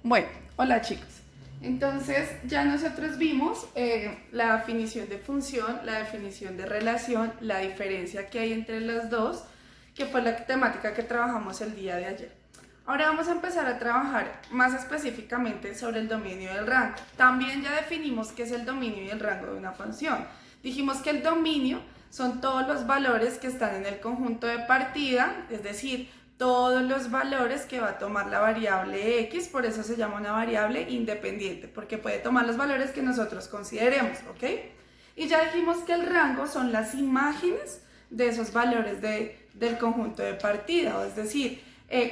Bueno, hola chicos. Entonces ya nosotros vimos la definición de función, la definición de relación, la diferencia que hay entre las dos, que fue la temática que trabajamos el día de ayer. Ahora vamos a empezar a trabajar más específicamente sobre el dominio y el rango. También ya definimos qué es el dominio y el rango de una función. Dijimos que el dominio son todos los valores que están en el conjunto de partida, es decir, todos los valores que va a tomar la variable x, por eso se llama una variable independiente, porque puede tomar los valores que nosotros consideremos, ¿ok? Y ya dijimos que el rango son las imágenes de esos valores del conjunto de partida, es decir,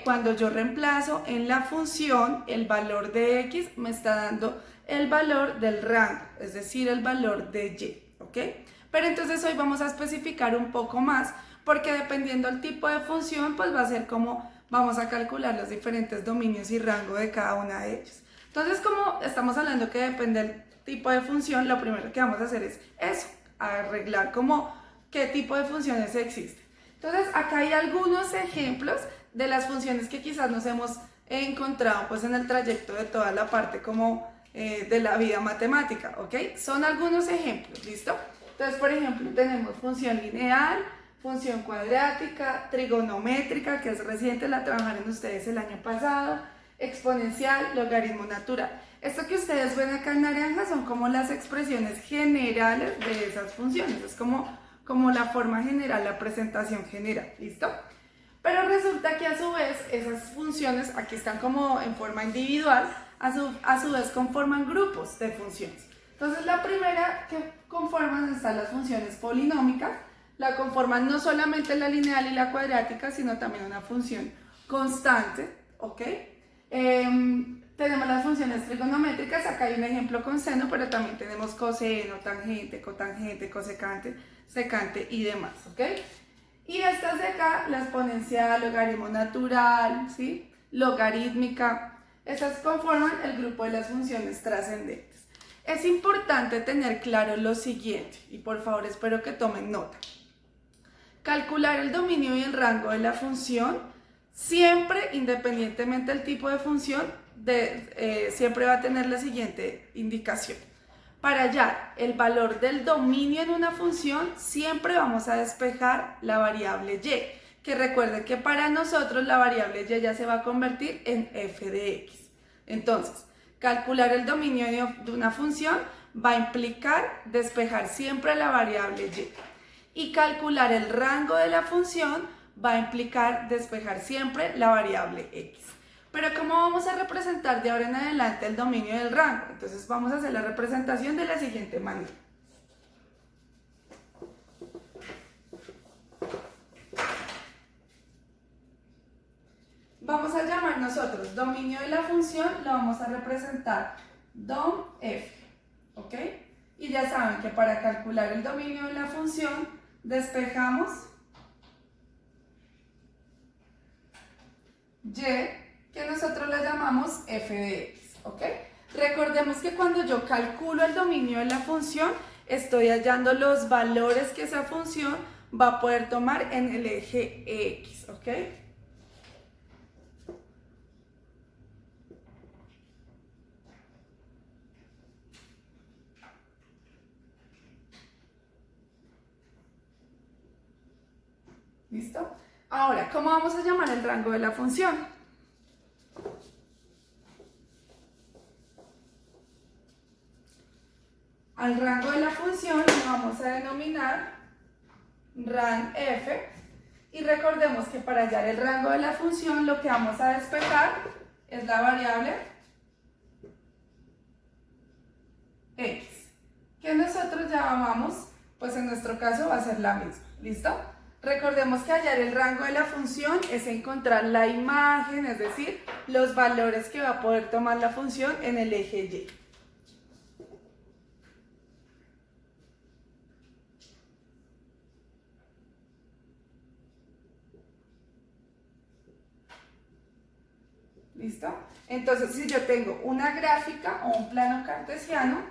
cuando yo reemplazo en la función el valor de x, me está dando el valor del rango, es decir, el valor de y, ¿ok? Pero entonces hoy vamos a especificar un poco más, porque dependiendo del tipo de función, pues va a ser como vamos a calcular los diferentes dominios y rango de cada una de ellas. Entonces, como estamos hablando que depende del tipo de función, lo primero que vamos a hacer es eso, arreglar como qué tipo de funciones existen. Entonces, acá hay algunos ejemplos de las funciones que quizás nos hemos encontrado pues en el trayecto de toda la parte como de la vida matemática, ¿ok? Son algunos ejemplos, ¿listo? Entonces, por ejemplo, tenemos función lineal, función cuadrática, trigonométrica, que es reciente, la trabajaron ustedes el año pasado, exponencial, logaritmo natural. Esto que ustedes ven acá en naranja son como las expresiones generales de esas funciones, es como la forma general, la presentación general, ¿listo? Pero resulta que a su vez esas funciones aquí están como en forma individual, a su vez conforman grupos de funciones. Entonces la primera que conforman están las funciones polinómicas, la conforman no solamente la lineal y la cuadrática, sino también una función constante, ¿ok? Tenemos las funciones trigonométricas, acá hay un ejemplo con seno, pero también tenemos coseno, tangente, cotangente, cosecante, secante y demás, ¿ok? Y estas de acá, la exponencial, logaritmo natural, ¿sí? Logarítmica, esas conforman el grupo de las funciones trascendentes. Es importante tener claro lo siguiente, y por favor espero que tomen nota. Calcular el dominio y el rango de la función, siempre, independientemente del tipo de función, siempre va a tener la siguiente indicación. Para hallar el valor del dominio en una función, siempre vamos a despejar la variable y, que recuerden que para nosotros la variable y ya se va a convertir en f de x. Entonces, calcular el dominio de una función va a implicar despejar siempre la variable y. Y calcular el rango de la función va a implicar despejar siempre la variable x. Pero ¿cómo vamos a representar de ahora en adelante el dominio del rango? Entonces vamos a hacer la representación de la siguiente manera. Vamos a llamar nosotros dominio de la función, lo vamos a representar dom f, ¿ok? Y ya saben que para calcular el dominio de la función despejamos y, que nosotros le llamamos f de x, ¿ok? Recordemos que cuando yo calculo el dominio de la función, estoy hallando los valores que esa función va a poder tomar en el eje x, ¿ok? ¿Listo? Ahora, ¿cómo vamos a llamar el rango de la función? Al rango de la función lo vamos a denominar rang f, y recordemos que para hallar el rango de la función lo que vamos a despejar es la variable x, que nosotros llamamos, pues en nuestro caso va a ser la misma, ¿listo? Recordemos que hallar el rango de la función es encontrar la imagen, es decir, los valores que va a poder tomar la función en el eje y. ¿Listo? Entonces, si yo tengo una gráfica o un plano cartesiano,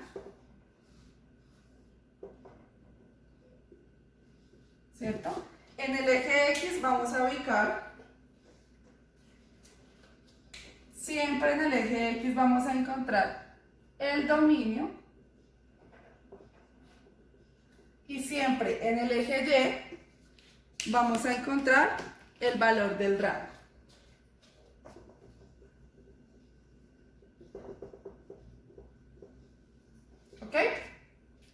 ¿cierto? En el eje X vamos a ubicar siempre en el eje X vamos a encontrar el dominio y siempre en el eje Y vamos a encontrar el valor del rango. ¿Ok?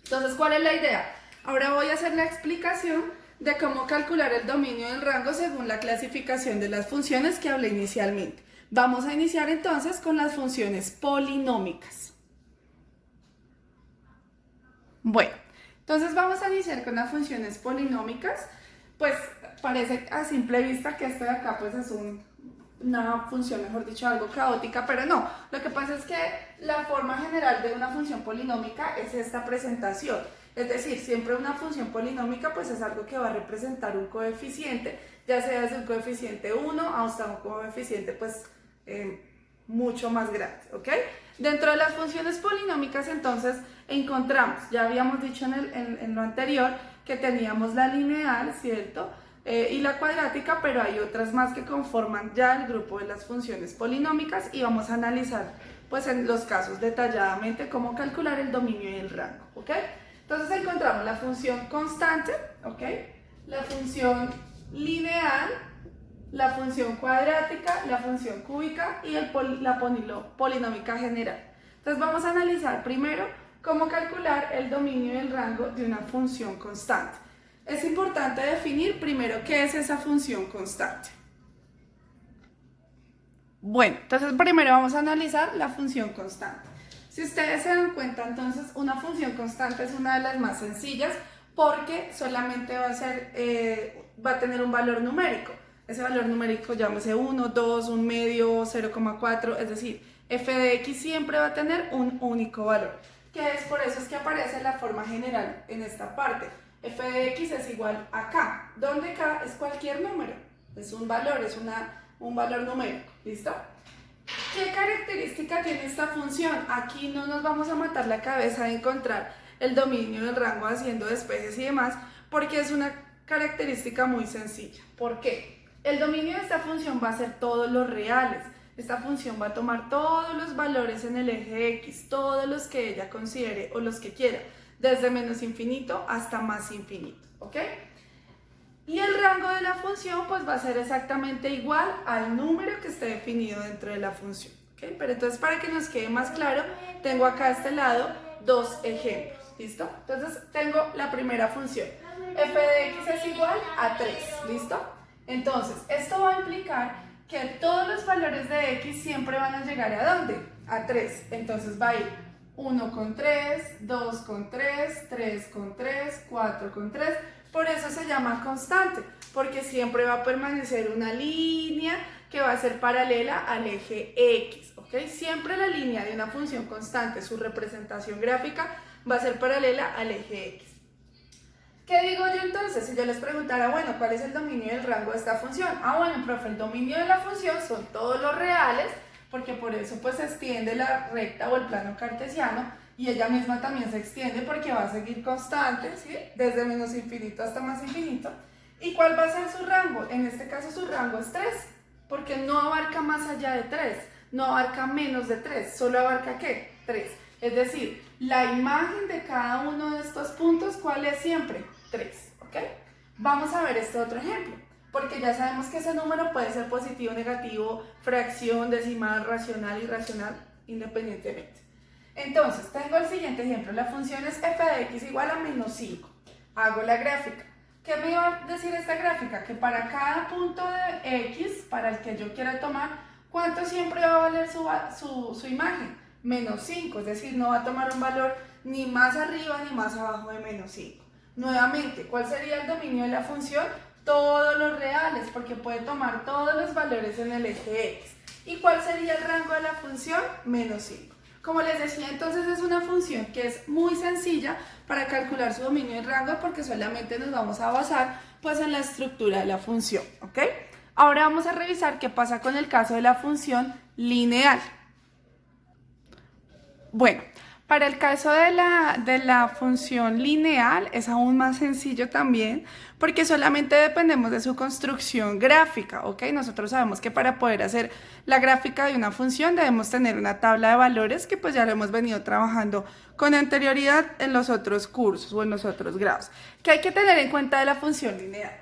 Entonces, ¿cuál es la idea? Ahora voy a hacer la explicación de cómo calcular el dominio del rango según la clasificación de las funciones que hablé inicialmente. Vamos a iniciar entonces con las funciones polinómicas. Bueno, entonces vamos a iniciar con las funciones polinómicas. Pues parece a simple vista que esto de acá pues es una función, mejor dicho, algo caótica, pero no. Lo que pasa es que la forma general de una función polinómica es esta presentación. Es decir, siempre una función polinómica pues es algo que va a representar un coeficiente, ya sea desde un coeficiente 1 hasta un coeficiente pues mucho más grande, ¿ok? Dentro de las funciones polinómicas entonces encontramos, ya habíamos dicho en lo anterior, que teníamos la lineal, ¿cierto? Y la cuadrática, pero hay otras más que conforman ya el grupo de las funciones polinómicas y vamos a analizar pues en los casos detalladamente cómo calcular el dominio y el rango, ¿ok? Entonces encontramos la función constante, ¿ok? La función lineal, la función cuadrática, la función cúbica y la polinómica general. Entonces vamos a analizar primero cómo calcular el dominio y el rango de una función constante. Es importante definir primero qué es esa función constante. Bueno, entonces primero vamos a analizar la función constante. Si ustedes se dan cuenta, entonces una función constante es una de las más sencillas porque solamente va a tener un valor numérico. Ese valor numérico llámese 1, 2, 1 medio, 0,4, es decir, f de x siempre va a tener un único valor. Que es por eso es que aparece la forma general en esta parte. F de x es igual a k, donde k es cualquier número, es un valor, es un valor numérico, ¿listo? ¿Qué característica tiene esta función? Aquí no nos vamos a matar la cabeza de encontrar el dominio del rango haciendo despejes y demás, porque es una característica muy sencilla. ¿Por qué? El dominio de esta función va a ser todos los reales. Esta función va a tomar todos los valores en el eje X, todos los que ella considere o los que quiera, desde menos infinito hasta más infinito, ¿ok? Y el rango de la función pues va a ser exactamente igual al número que esté definido dentro de la función, ¿ok? Pero entonces para que nos quede más claro, tengo acá a este lado dos ejemplos, ¿listo? Entonces tengo la primera función, f de x es igual a 3, ¿listo? Entonces esto va a implicar que todos los valores de x siempre van a llegar ¿a dónde? A 3, entonces va a ir 1 con 3, 2 con 3, 3 con 3, 4 con 3, por eso se llama constante, porque siempre va a permanecer una línea que va a ser paralela al eje X, ¿ok? Siempre la línea de una función constante, su representación gráfica, va a ser paralela al eje X. ¿Qué digo yo entonces? Si yo les preguntara, bueno, ¿cuál es el dominio del rango de esta función? Ah, bueno, profe, el dominio de la función son todos los reales, porque por eso pues se extiende la recta o el plano cartesiano, y ella misma también se extiende porque va a seguir constante, ¿sí? Desde menos infinito hasta más infinito. ¿Y cuál va a ser su rango? En este caso su rango es 3, porque no abarca más allá de 3, no abarca menos de 3, solo abarca ¿qué? 3. Es decir, la imagen de cada uno de estos puntos, ¿cuál es siempre? 3, ¿ok? Vamos a ver este otro ejemplo, porque ya sabemos que ese número puede ser positivo, negativo, fracción, decimal, racional, irracional, independientemente. Entonces, tengo el siguiente ejemplo, la función es f de x igual a menos 5. Hago la gráfica. ¿Qué me va a decir esta gráfica? Que para cada punto de x, para el que yo quiera tomar, ¿cuánto siempre va a valer su imagen? Menos 5, es decir, no va a tomar un valor ni más arriba ni más abajo de menos 5. Nuevamente, ¿cuál sería el dominio de la función? Todos los reales, porque puede tomar todos los valores en el eje x. ¿Y cuál sería el rango de la función? Menos 5. Como les decía, entonces es una función que es muy sencilla para calcular su dominio y rango porque solamente nos vamos a basar pues en la estructura de la función, ¿ok? Ahora vamos a revisar qué pasa con el caso de la función lineal. Bueno, Para el caso de la función lineal es aún más sencillo también porque solamente dependemos de su construcción gráfica, ¿ok? Nosotros sabemos que para poder hacer la gráfica de una función debemos tener una tabla de valores que pues ya lo hemos venido trabajando con anterioridad en los otros cursos o en los otros grados. ¿Qué hay que tener en cuenta de la función lineal?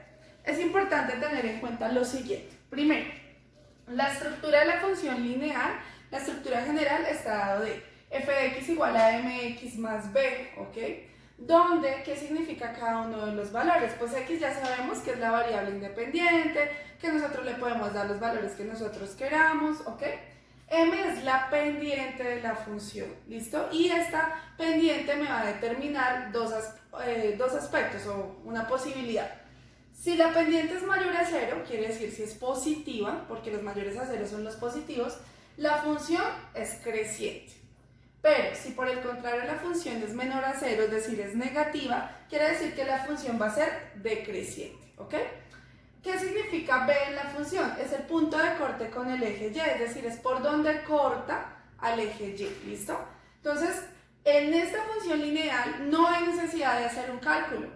Es importante tener en cuenta lo siguiente. Primero, la estructura de la función lineal, la estructura general está dado de f de x igual a mx más b, ¿ok? Donde, ¿qué significa cada uno de los valores? Pues x ya sabemos que es la variable independiente, que nosotros le podemos dar los valores que nosotros queramos, ¿ok? M es la pendiente de la función, ¿listo? Y esta pendiente me va a determinar dos aspectos o una posibilidad. Si la pendiente es mayor a 0, quiere decir si es positiva, porque los mayores a 0 son los positivos, la función es creciente. Pero si por el contrario la función es menor a 0, es decir, es negativa, quiere decir que la función va a ser decreciente, ¿ok? ¿Qué significa B en la función? Es el punto de corte con el eje Y, es decir, es por donde corta al eje Y, ¿listo? Entonces, en esta función lineal no hay necesidad de hacer un cálculo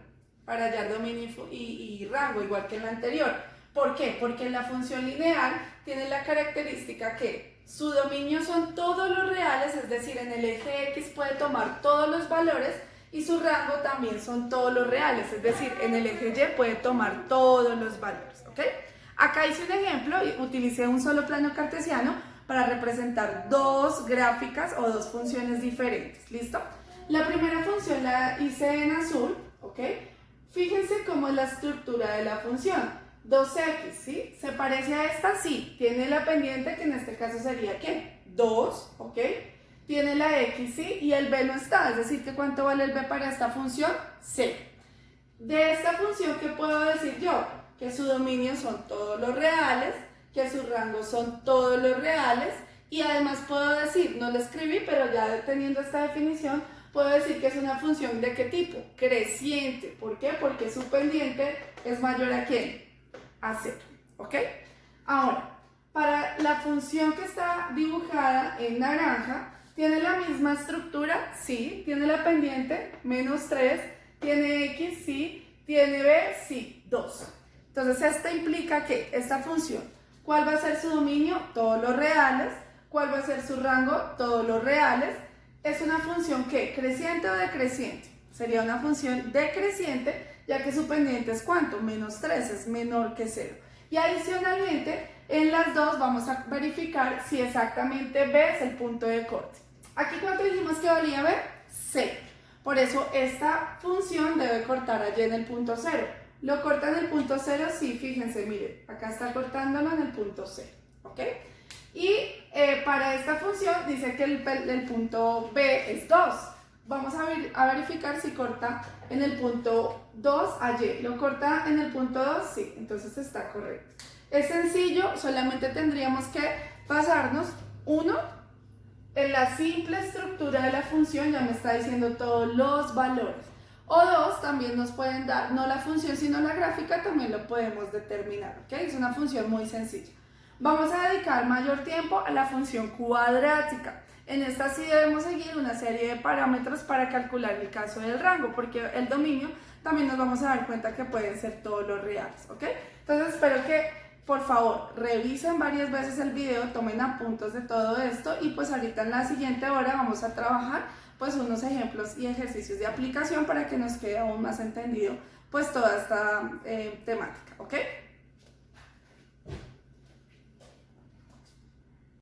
para hallar dominio y rango, igual que en la anterior. ¿Por qué? Porque en la función lineal tiene la característica que su dominio son todos los reales, es decir, en el eje X puede tomar todos los valores y su rango también son todos los reales, es decir, en el eje Y puede tomar todos los valores, ¿ok? Acá hice un ejemplo y utilicé un solo plano cartesiano para representar dos gráficas o dos funciones diferentes, ¿listo? La primera función la hice en azul, ¿ok? Fíjense cómo es la estructura de la función. 2x, ¿sí? ¿Se parece a esta? Sí. Tiene la pendiente, que en este caso sería, ¿qué? 2, ¿ok? Tiene la x, ¿sí? Y el b no está, es decir, que ¿cuánto vale el b para esta función? 0. De esta función, ¿qué puedo decir yo? Que su dominio son todos los reales, que su rango son todos los reales, y además puedo decir, no lo escribí, pero ya teniendo esta definición, puedo decir que es una función ¿de qué tipo? Creciente. ¿Por qué? Porque su pendiente es mayor ¿a quién? A 0, ¿ok? Ahora, para la función que está dibujada en naranja, ¿tiene la misma estructura? Sí. ¿Tiene la pendiente? Menos 3. ¿Tiene x? Sí. ¿Tiene b? Sí. 2. Entonces, esto implica que esta función, ¿cuál va a ser su dominio? Todos los reales. ¿Cuál va a ser su rango? Todos los reales. ¿Es una función qué? ¿Creciente o decreciente? Sería una función decreciente, ya que su pendiente es ¿cuánto? Menos 3, es menor que 0. Y adicionalmente, en las dos vamos a verificar si exactamente B es el punto de corte. ¿Aquí cuánto dijimos que valía B? 0. Por eso esta función debe cortar allí en el punto 0. ¿Lo corta en el punto 0? Sí, fíjense, miren, acá está cortándolo en el punto 0, ¿ok? Y para esta función dice que el punto B es 2. Vamos a verificar si corta en el punto 2 allí. ¿Lo corta en el punto 2? Sí, entonces está correcto. Es sencillo, solamente tendríamos que basarnos, uno, en la simple estructura de la función, ya me está diciendo todos los valores. O dos, también nos pueden dar, no la función sino la gráfica, también lo podemos determinar, ¿ok? Es una función muy sencilla. Vamos a dedicar mayor tiempo a la función cuadrática. En esta sí debemos seguir una serie de parámetros para calcular el caso del rango, porque el dominio también nos vamos a dar cuenta que pueden ser todos los reales, ¿ok? Entonces espero que por favor revisen varias veces el video, tomen apuntes de todo esto y pues ahorita en la siguiente hora vamos a trabajar pues unos ejemplos y ejercicios de aplicación para que nos quede aún más entendido pues toda esta temática, ¿ok?